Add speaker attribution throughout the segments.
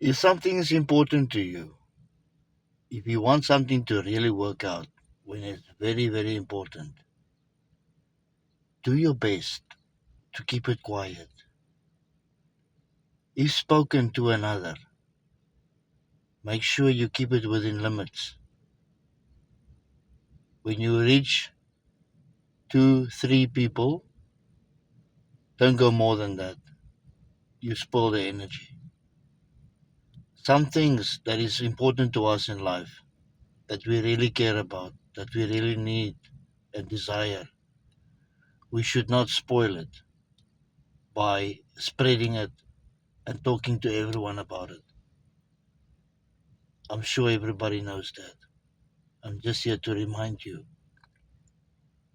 Speaker 1: If something is important to you, if you want something to really work out, when it's very, very important, do your best to keep it quiet. If spoken to another, make sure you keep it within limits. When you reach two, three people, don't go more than that. You spoil the energy. Some things that is important to us in life, that we really care about, that we really need and desire, we should not spoil it by spreading it and talking to everyone about it. I'm sure everybody knows that. I'm just here to remind you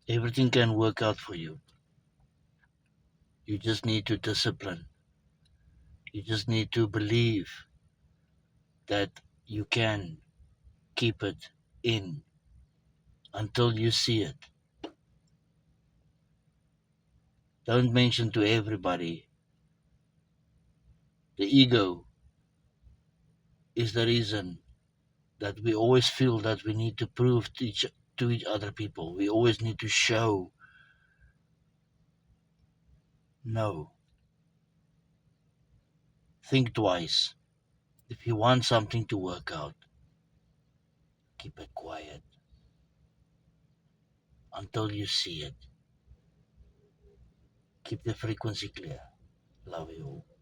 Speaker 1: everything can work out for you. You just need to discipline. You just need to believe that you can keep it in until you see it. Don't mention to everybody. The ego is the reason that we always feel that we need to prove to each other people. We always need to show. No. Think twice. If you want something to work out, keep it quiet until you see it. Keep the frequency clear. Love you all.